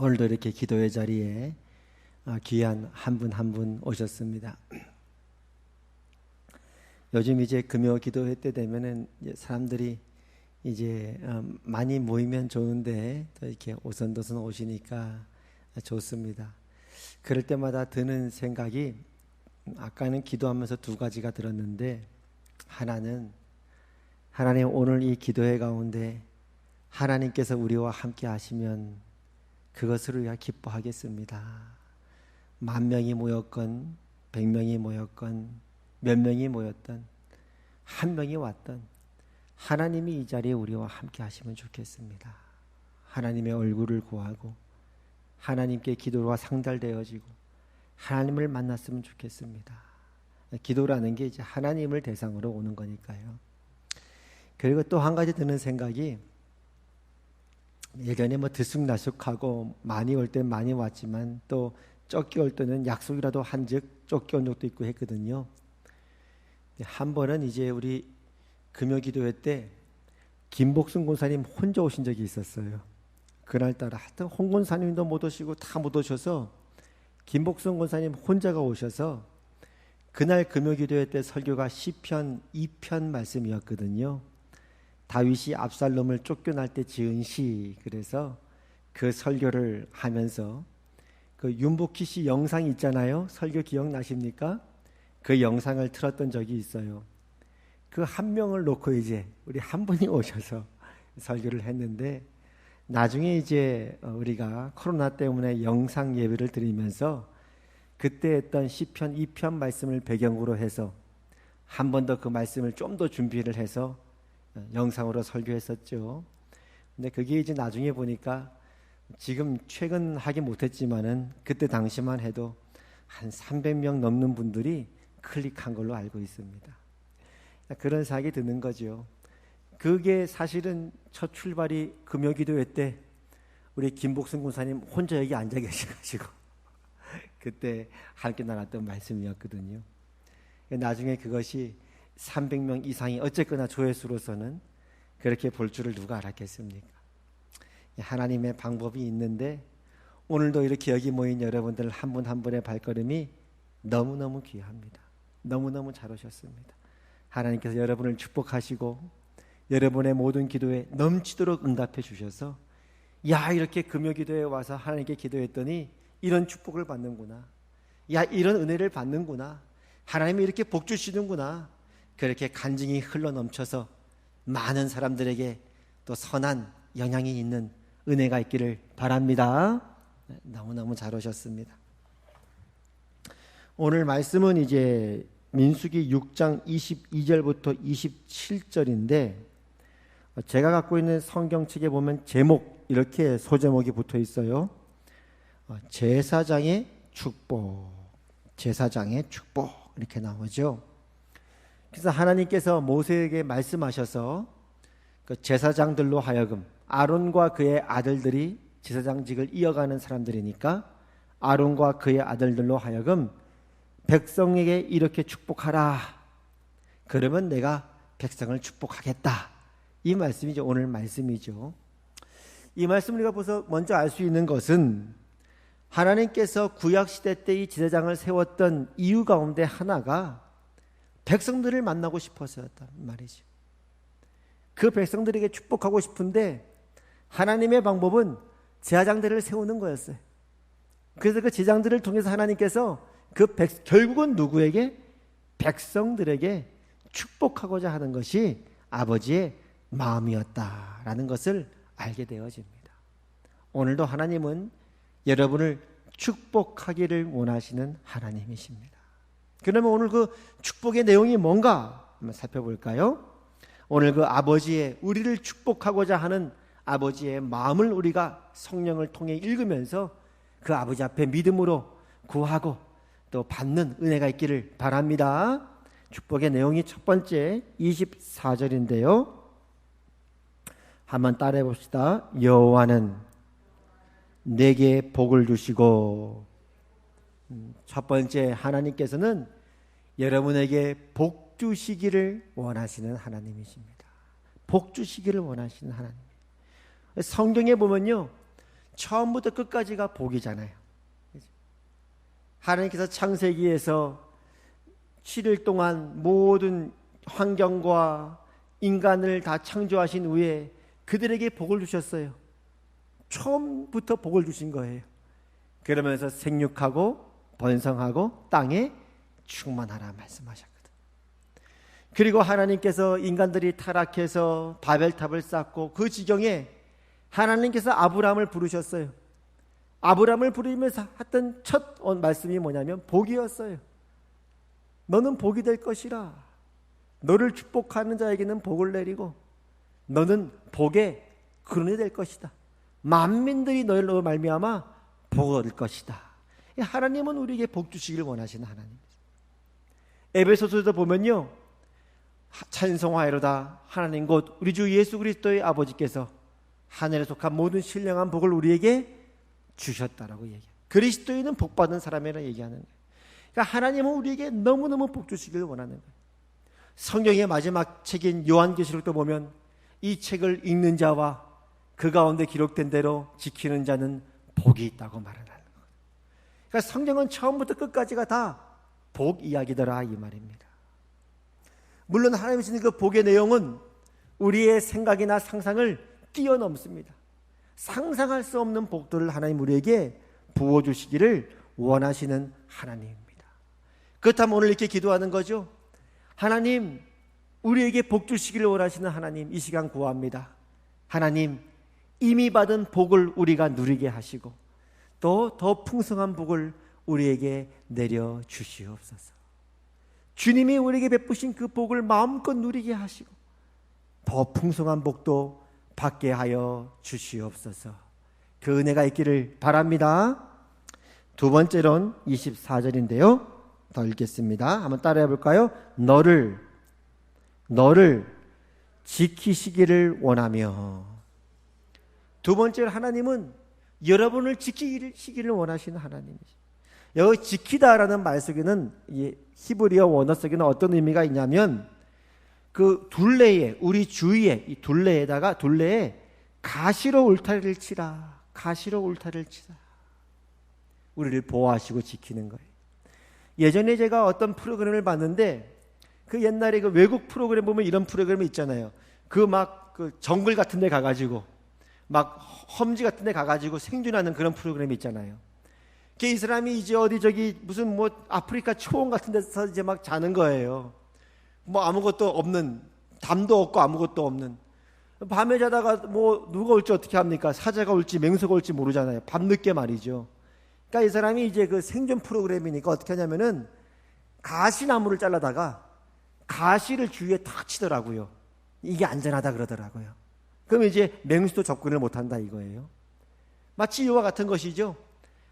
오늘도 이렇게 기도의 자리에 귀한 한 분 한 분 오셨습니다. 요즘 이제 금요 기도회 때 되면은 이제 사람들이 이제 많이 모이면 좋은데 또 이렇게 오선도선 오시니까 좋습니다. 그럴 때마다 드는 생각이, 아까는 기도하면서 두 가지가 들었는데, 하나는 하나님, 오늘 이 기도회 가운데 하나님께서 우리와 함께 하시면 그것을 우리가 기뻐하겠습니다. 10,000명이 모였건 100명이 모였건 몇 명이 모였던, 한 명이 왔던, 하나님이 이 자리에 우리와 함께 하시면 좋겠습니다. 하나님의 얼굴을 구하고 하나님께 기도가 상달되어지고 하나님을 만났으면 좋겠습니다. 기도라는 게 이제 하나님을 대상으로 오는 거니까요. 그리고 또 한 가지 드는 생각이, 예전에 들쑥날쑥하고 많이 올 때 많이 왔지만 또 쫓겨 올 때는 약속이라도 한즉 쫓겨온 적도 있고 했거든요. 한 번은 이제 우리 금요기도회 때 김복순 권사님 혼자 오신 적이 있었어요. 그날따라 하여튼 홍 권사님도 못 오시고 다 못 오셔서 김복순 권사님 혼자가 오셔서, 그날 금요기도회 때 설교가 시편 2편 말씀이었거든요. 다윗이 압살롬을 쫓겨날 때 지은 시. 그래서 그 설교를 하면서 그 윤복희 씨 영상이 있잖아요. 설교 기억나십니까? 그 영상을 틀었던 적이 있어요. 그 한 명을 놓고 이제 우리 한 분이 오셔서 설교를 했는데, 나중에 이제 우리가 코로나 때문에 영상 예배를 드리면서 그때 했던 시편 2편 말씀을 배경으로 해서 한 번 더 그 말씀을 좀 더 준비를 해서 영상으로 설교했었죠. 근데 그게 이제 나중에 보니까, 지금 최근 하긴 못했지만은 그때 당시만 해도 한 300명 넘는 분들이 클릭한 걸로 알고 있습니다. 그런 생각이 드는 거죠. 그게 사실은 첫 출발이 금요기도회 때 우리 김복순 군사님 혼자 여기 앉아 계셔가지고 그때 함께 나눴던 말씀이었거든요. 나중에 그것이 300명 이상이 어쨌거나 조회수로서는 그렇게 볼 줄을 누가 알았겠습니까? 하나님의 방법이 있는데, 오늘도 이렇게 여기 모인 여러분들 한 분 한 분의 발걸음이 너무너무 귀합니다. 너무너무 잘 오셨습니다. 하나님께서 여러분을 축복하시고 여러분의 모든 기도에 넘치도록 응답해 주셔서, 야, 이렇게 금요기도에 와서 하나님께 기도했더니 이런 축복을 받는구나, 야, 이런 은혜를 받는구나, 하나님이 이렇게 복 주시는구나, 그렇게 간증이 흘러넘쳐서 많은 사람들에게 또 선한 영향이 있는 은혜가 있기를 바랍니다. 너무너무 잘 오셨습니다. 오늘 말씀은 이제 민수기 6장 22절부터 27절인데, 제가 갖고 있는 성경책에 보면 제목, 이렇게 소제목이 붙어 있어요. 제사장의 축복, 제사장의 축복, 이렇게 나오죠. 그래서 하나님께서 모세에게 말씀하셔서 그 제사장들로 하여금, 아론과 그의 아들들이 제사장직을 이어가는 사람들이니까 아론과 그의 아들들로 하여금 백성에게 이렇게 축복하라. 그러면 내가 백성을 축복하겠다. 이 말씀이 이제 오늘 말씀이죠. 이 말씀을 우리가 먼저 알 수 있는 것은, 하나님께서 구약시대 때 이 제사장을 세웠던 이유 가운데 하나가 백성들을 만나고 싶어서였단 말이죠. 그 백성들에게 축복하고 싶은데 하나님의 방법은 제사장들을 세우는 거였어요. 그래서 그 제사장들을 통해서 하나님께서 결국은 누구에게? 백성들에게 축복하고자 하는 것이 아버지의 마음이었다라는 것을 알게 되어집니다. 오늘도 하나님은 여러분을 축복하기를 원하시는 하나님이십니다. 그러면 오늘 그 축복의 내용이 뭔가 한번 살펴볼까요? 오늘 그 아버지의, 우리를 축복하고자 하는 아버지의 마음을 우리가 성령을 통해 읽으면서 그 아버지 앞에 믿음으로 구하고 또 받는 은혜가 있기를 바랍니다. 축복의 내용이 첫 번째 24절인데요. 한번 따라해 봅시다. 여호와는 내게 복을 주시고, 첫 번째, 하나님께서는 여러분에게 복 주시기를 원하시는 하나님이십니다. 복 주시기를 원하시는 하나님. 성경에 보면요, 처음부터 끝까지가 복이잖아요. 하나님께서 창세기에서 7일 동안 모든 환경과 인간을 다 창조하신 후에 그들에게 복을 주셨어요. 처음부터 복을 주신 거예요. 그러면서 생육하고 번성하고 땅에 충만하라 말씀하셨거든. 그리고 하나님께서 인간들이 타락해서 바벨탑을 쌓고 그 지경에 하나님께서 아브라함을 부르셨어요. 아브라함을 부르면서 했던 첫 말씀이 뭐냐면 복이었어요. 너는 복이 될 것이라. 너를 축복하는 자에게는 복을 내리고 너는 복의 근원이 될 것이다. 만민들이 너희로 말미암아 복을 얻을 것이다. 하나님은 우리에게 복 주시기를 원하시는 하나님이죠. 에베소서도 보면요, 찬송하여로다 하나님 곧 우리 주 예수 그리스도의 아버지께서 하늘에 속한 모든 신령한 복을 우리에게 주셨다라고 얘기해요. 그리스도인은 복받은 사람이라고 얘기하는 거예요. 그러니까 하나님은 우리에게 너무너무 복 주시기를 원하는 거예요. 성경의 마지막 책인 요한계시록도 보면 이 책을 읽는 자와 그 가운데 기록된 대로 지키는 자는 복이 있다고 말하는 거예요. 그러니까 성경은 처음부터 끝까지가 다 복 이야기더라 이 말입니다. 물론 하나님이 주신 그 복의 내용은 우리의 생각이나 상상을 뛰어넘습니다. 상상할 수 없는 복들을 하나님 우리에게 부어주시기를 원하시는 하나님입니다. 그렇다면 오늘 이렇게 기도하는 거죠. 하나님, 우리에게 복 주시기를 원하시는 하나님, 이 시간 구합니다. 하나님, 이미 받은 복을 우리가 누리게 하시고 또 더 풍성한 복을 우리에게 내려 주시옵소서. 주님이 우리에게 베푸신 그 복을 마음껏 누리게 하시고 더 풍성한 복도 받게 하여 주시옵소서. 그 은혜가 있기를 바랍니다. 두 번째로는 24절인데요. 더 읽겠습니다. 한번 따라해 볼까요? 너를 지키시기를 원하며. 두 번째로 하나님은 여러분을 지키시기를 원하시는 하나님이죠. 여기 지키다라는 말 속에는 히브리어 원어 속에는 어떤 의미가 있냐면 그 둘레에 우리 주위에 이 둘레에 가시로 울타리를 치라. 가시로 울타리를 치라. 우리를 보호하시고 지키는 거예요. 예전에 제가 어떤 프로그램을 봤는데 그 옛날에 그 외국 프로그램 보면 이런 프로그램이 있잖아요. 그 정글 같은 데 가가지고 막 험지 같은 데 가가지고 생존하는 그런 프로그램이 있잖아요. 이 사람이 이제 무슨 아프리카 초원 같은 데서 이제 막 자는 거예요. 아무것도 없는, 담도 없고 아무것도 없는. 밤에 자다가 누가 올지 어떻게 합니까? 사자가 올지 맹수가 올지 모르잖아요. 밤늦게 말이죠. 그러니까 이 사람이 이제 그 생존 프로그램이니까 어떻게 하냐면은 가시나무를 잘라다가 가시를 주위에 탁 치더라고요. 이게 안전하다 그러더라고요. 그럼 이제 맹수도 접근을 못한다 이거예요. 마치 이와 같은 것이죠.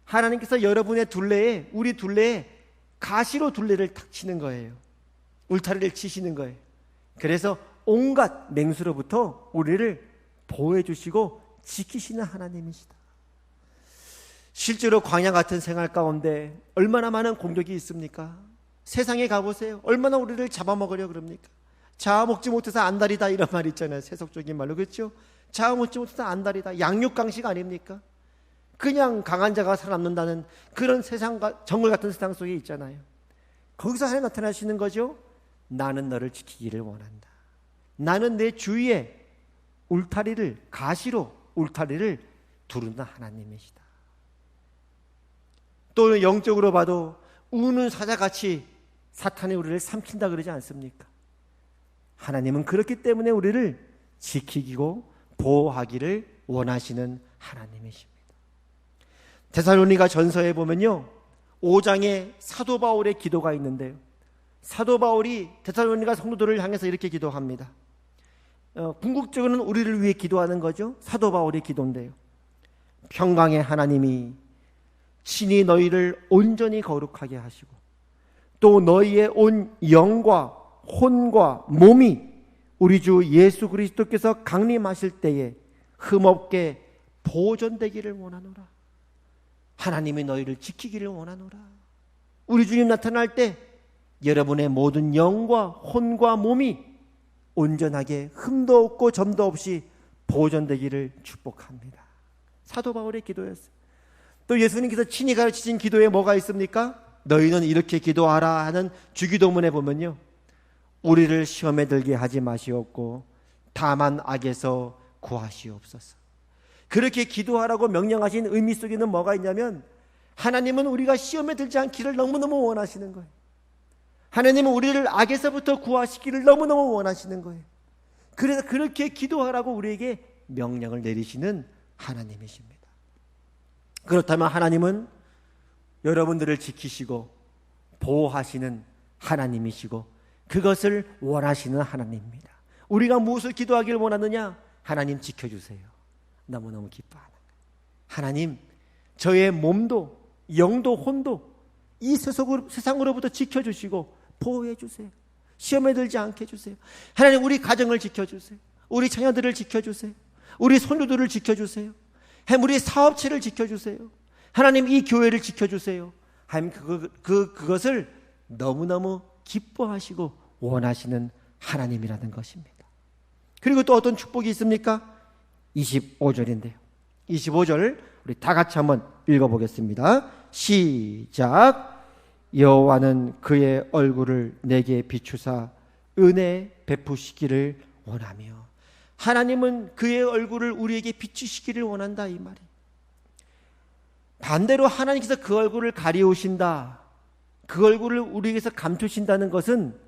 하나님께서 여러분의 둘레에, 우리 둘레에 가시로 둘레를 탁 치는 거예요. 울타리를 치시는 거예요. 그래서 온갖 맹수로부터 우리를 보호해 주시고 지키시는 하나님이시다. 실제로 광야 같은 생활 가운데 얼마나 많은 공격이 있습니까? 세상에 가보세요. 얼마나 우리를 잡아먹으려 그럽니까? 잡아먹지 못해서 안달이다 이런 말 있잖아요. 세속적인 말로. 그렇죠? 잡아먹지 못해서 안달이다. 양육강식 아닙니까? 그냥 강한 자가 살아남는다는 그런 정글 같은 세상 속에 있잖아요. 거기서 하나님 나타나시는 거죠. 나는 너를 지키기를 원한다. 나는 내 주위에 가시로 울타리를 두르는 하나님이시다. 또 영적으로 봐도 우는 사자같이 사탄이 우리를 삼킨다 그러지 않습니까? 하나님은 그렇기 때문에 우리를 지키고 보호하기를 원하시는 하나님이십니다. 데살로니가 전서에 보면요, 5장에 사도 바울의 기도가 있는데요, 사도 바울이 데살로니가 성도들을 향해서 이렇게 기도합니다. 궁극적으로는 우리를 위해 기도하는 거죠. 사도 바울의 기도인데요, 평강의 하나님이 친히 너희를 온전히 거룩하게 하시고 또 너희의 온 영과 혼과 몸이 우리 주 예수 그리스도께서 강림하실 때에 흠없게 보존되기를 원하노라. 하나님이 너희를 지키기를 원하노라. 우리 주님 나타날 때 여러분의 모든 영과 혼과 몸이 온전하게 흠도 없고 점도 없이 보존되기를 축복합니다. 사도 바울의 기도였어요. 또 예수님께서 친히 가르치신 기도에 뭐가 있습니까? 너희는 이렇게 기도하라 하는 주기도문에 보면요, 우리를 시험에 들게 하지 마시옵고 다만 악에서 구하시옵소서. 그렇게 기도하라고 명령하신 의미 속에는 뭐가 있냐면, 하나님은 우리가 시험에 들지 않기를 너무너무 원하시는 거예요. 하나님은 우리를 악에서부터 구하시기를 너무너무 원하시는 거예요. 그래서 그렇게 기도하라고 우리에게 명령을 내리시는 하나님이십니다. 그렇다면 하나님은 여러분들을 지키시고 보호하시는 하나님이시고 그것을 원하시는 하나님입니다. 우리가 무엇을 기도하기를 원하느냐? 하나님 지켜주세요. 너무너무 기뻐하는 거예요. 하나님, 저의 몸도 영도 혼도 이 세상으로부터 지켜주시고 보호해주세요. 시험에 들지 않게 해주세요. 하나님, 우리 가정을 지켜주세요. 우리 자녀들을 지켜주세요. 우리 손주들을 지켜주세요. 하나님, 우리 사업체를 지켜주세요. 하나님, 이 교회를 지켜주세요. 하나님, 그것을 너무너무 기뻐하시고 원하시는 하나님이라는 것입니다. 그리고 또 어떤 축복이 있습니까? 25절인데요. 25절 우리 다 같이 한번 읽어보겠습니다. 시작. 여호와는 그의 얼굴을 내게 비추사 은혜 베푸시기를 원하며. 하나님은 그의 얼굴을 우리에게 비추시기를 원한다, 이 말이에요. 반대로 하나님께서 그 얼굴을 가리우신다, 그 얼굴을 우리에게서 감추신다는 것은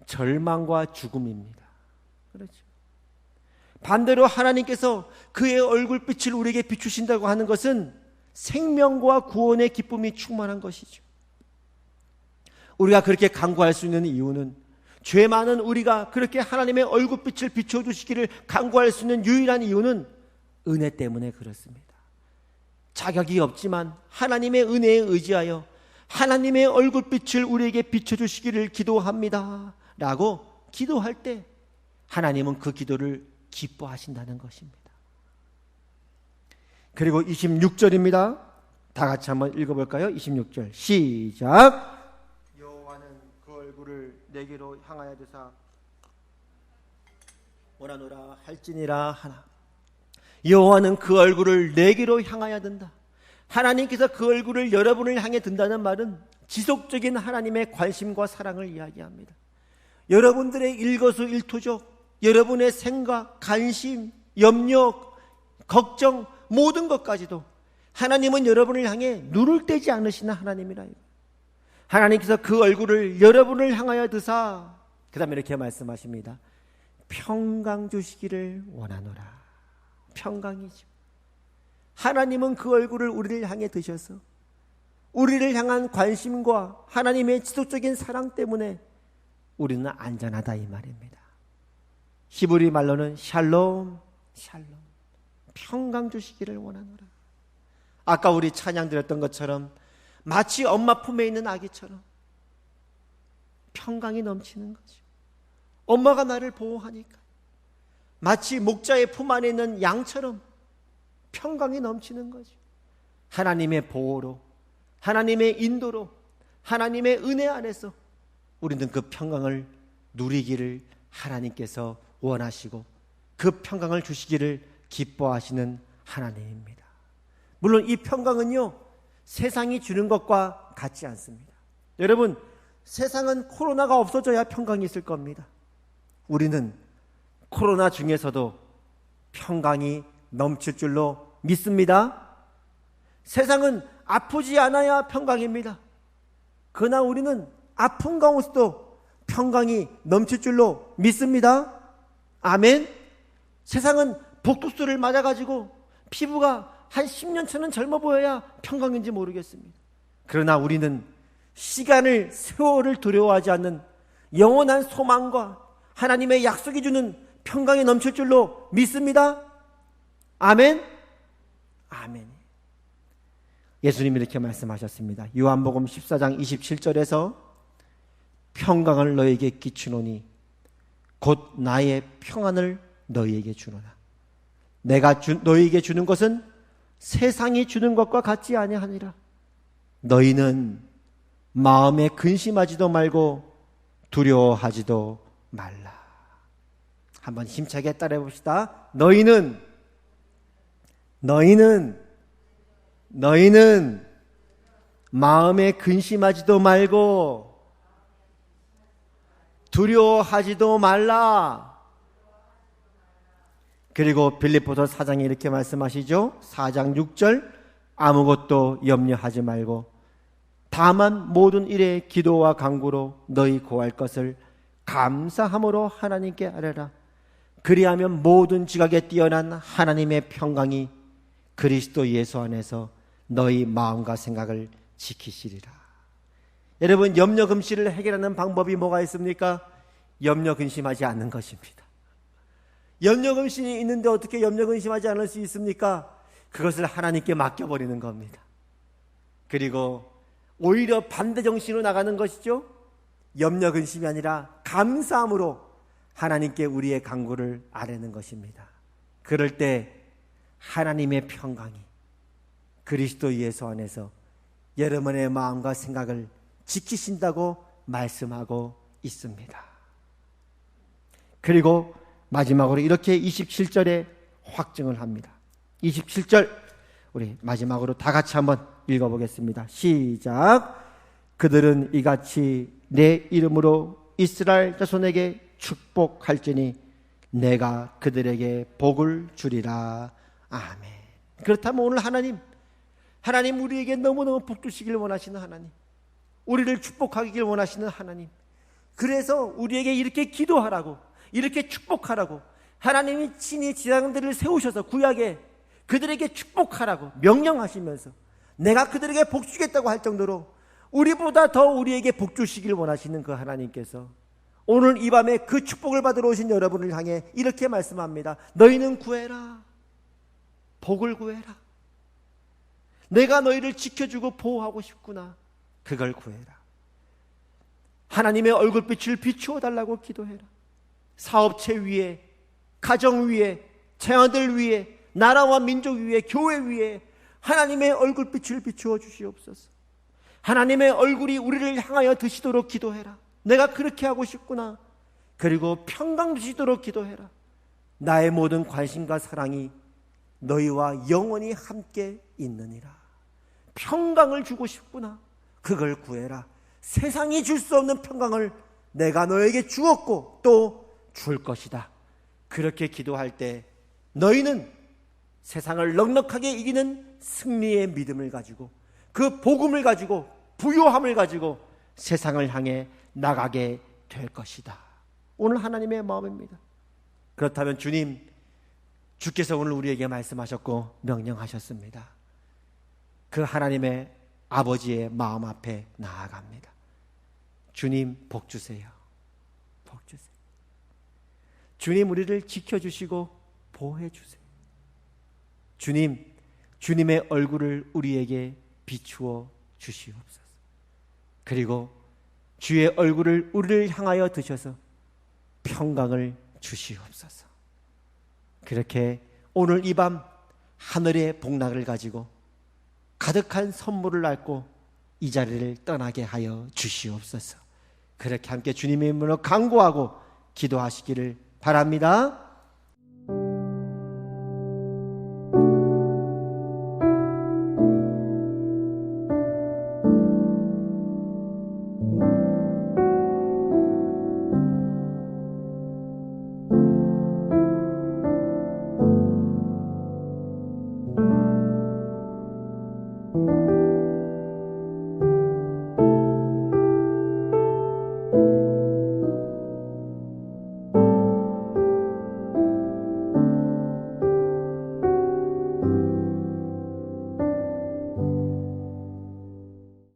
절망과 죽음입니다. 그렇죠. 반대로 하나님께서 그의 얼굴빛을 우리에게 비추신다고 하는 것은 생명과 구원의 기쁨이 충만한 것이죠. 우리가 그렇게 간구할 수 있는 이유는, 죄 많은 우리가 그렇게 하나님의 얼굴빛을 비춰주시기를 간구할 수 있는 유일한 이유는 은혜 때문에 그렇습니다. 자격이 없지만 하나님의 은혜에 의지하여 하나님의 얼굴빛을 우리에게 비춰주시기를 기도합니다 라고 기도할 때 하나님은 그 기도를 기뻐하신다는 것입니다. 그리고 26절입니다. 다 같이 한번 읽어볼까요? 26절 시작. 여호와는 그 얼굴을 내게로 향하여 드사 원하노라 할지니라 하나. 여호와는 그 얼굴을 내게로 향하여 든다. 하나님께서 그 얼굴을 여러분을 향해 든다는 말은 지속적인 하나님의 관심과 사랑을 이야기합니다. 여러분들의 일거수일투족, 여러분의 생각, 관심, 염려, 걱정, 모든 것까지도 하나님은 여러분을 향해 눈을 떼지 않으시는 하나님이라. 하나님께서 그 얼굴을 여러분을 향하여 드사, 그 다음에 이렇게 말씀하십니다. 평강 주시기를 원하노라. 평강이죠. 하나님은 그 얼굴을 우리를 향해 드셔서 우리를 향한 관심과 하나님의 지속적인 사랑 때문에 우리는 안전하다, 이 말입니다. 히브리 말로는 샬롬, 샬롬, 평강 주시기를 원하노라. 아까 우리 찬양 드렸던 것처럼 마치 엄마 품에 있는 아기처럼 평강이 넘치는 거죠. 엄마가 나를 보호하니까 마치 목자의 품 안에 있는 양처럼 평강이 넘치는 거죠. 하나님의 보호로, 하나님의 인도로, 하나님의 은혜 안에서 우리는 그 평강을 누리기를 하나님께서 원하시고 그 평강을 주시기를 기뻐하시는 하나님입니다. 물론 이 평강은요, 세상이 주는 것과 같지 않습니다. 여러분, 세상은 코로나가 없어져야 평강이 있을 겁니다. 우리는 코로나 중에서도 평강이 넘칠 줄로 믿습니다. 세상은 아프지 않아야 평강입니다. 그러나 우리는 아픈 가운데서도 평강이 넘칠 줄로 믿습니다. 아멘. 세상은 복독수를 맞아가지고 피부가 한 10년 차는 젊어 보여야 평강인지 모르겠습니다. 그러나 우리는 시간을, 세월을 두려워하지 않는 영원한 소망과 하나님의 약속이 주는 평강이 넘칠 줄로 믿습니다. 아멘. 아멘. 예수님이 이렇게 말씀하셨습니다. 요한복음 14장 27절에서 평강을 너에게 끼치노니 곧 나의 평안을 너희에게 주노라. 내가 너희에게 주는 것은 세상이 주는 것과 같지 아니하니라. 너희는 마음에 근심하지도 말고 두려워하지도 말라. 한번 힘차게 따라해 봅시다. 너희는 너희는 마음에 근심하지도 말고 두려워하지도 말라. 그리고 빌립보서 4장에 이렇게 말씀하시죠. 4장 6절 아무것도 염려하지 말고 다만 모든 일에 기도와 간구로 너희 구할 것을 감사함으로 하나님께 아뢰라. 그리하면 모든 지각에 뛰어난 하나님의 평강이 그리스도 예수 안에서 너희 마음과 생각을 지키시리라. 여러분, 염려 근심을 해결하는 방법이 뭐가 있습니까? 염려 근심하지 않는 것입니다. 염려 근심이 있는데 어떻게 염려 근심하지 않을 수 있습니까? 그것을 하나님께 맡겨버리는 겁니다. 그리고 오히려 반대 정신으로 나가는 것이죠. 염려 근심이 아니라 감사함으로 하나님께 우리의 간구를 아뢰는 것입니다. 그럴 때 하나님의 평강이 그리스도 예수 안에서 여러분의 마음과 생각을 지키신다고 말씀하고 있습니다. 그리고 마지막으로 이렇게 27절에 확증을 합니다. 27절 우리 마지막으로 다 같이 한번 읽어보겠습니다. 시작. 그들은 이같이 내 이름으로 이스라엘 자손에게 축복할지니 내가 그들에게 복을 주리라. 아멘. 그렇다면 오늘 하나님 우리에게 너무너무 복 주시길 원하시는 하나님, 우리를 축복하기를 원하시는 하나님, 그래서 우리에게 이렇게 기도하라고, 이렇게 축복하라고 하나님이 친히 제사장들을 세우셔서 구약에 그들에게 축복하라고 명령하시면서 내가 그들에게 복 주겠다고 할 정도로 우리보다 더 우리에게 복 주시길 원하시는 그 하나님께서 오늘 이 밤에 그 축복을 받으러 오신 여러분을 향해 이렇게 말씀합니다. 너희는 구해라. 복을 구해라. 내가 너희를 지켜주고 보호하고 싶구나. 그걸 구해라. 하나님의 얼굴빛을 비추어 달라고 기도해라. 사업체 위에, 가정 위에, 자녀들 위에, 나라와 민족 위에, 교회 위에 하나님의 얼굴빛을 비추어 주시옵소서. 하나님의 얼굴이 우리를 향하여 드시도록 기도해라. 내가 그렇게 하고 싶구나. 그리고 평강 주시도록 기도해라. 나의 모든 관심과 사랑이 너희와 영원히 함께 있느니라. 평강을 주고 싶구나. 그걸 구해라. 세상이 줄 수 없는 평강을 내가 너에게 주었고 또 줄 것이다. 그렇게 기도할 때 너희는 세상을 넉넉하게 이기는 승리의 믿음을 가지고 그 복음을 가지고 부요함을 가지고 세상을 향해 나가게 될 것이다. 오늘 하나님의 마음입니다. 그렇다면 주께서 오늘 우리에게 말씀하셨고 명령하셨습니다. 그 하나님의 아버지의 마음 앞에 나아갑니다. 주님 복 주세요. 복 주세요. 주님 우리를 지켜주시고 보호해 주세요. 주님의 얼굴을 우리에게 비추어 주시옵소서. 그리고 주의 얼굴을 우리를 향하여 드셔서 평강을 주시옵소서. 그렇게 오늘 이 밤 하늘의 복락을 가지고 가득한 선물을 안고 이 자리를 떠나게 하여 주시옵소서. 그렇게 함께 주님의 이름으로 간구하고 기도하시기를 바랍니다.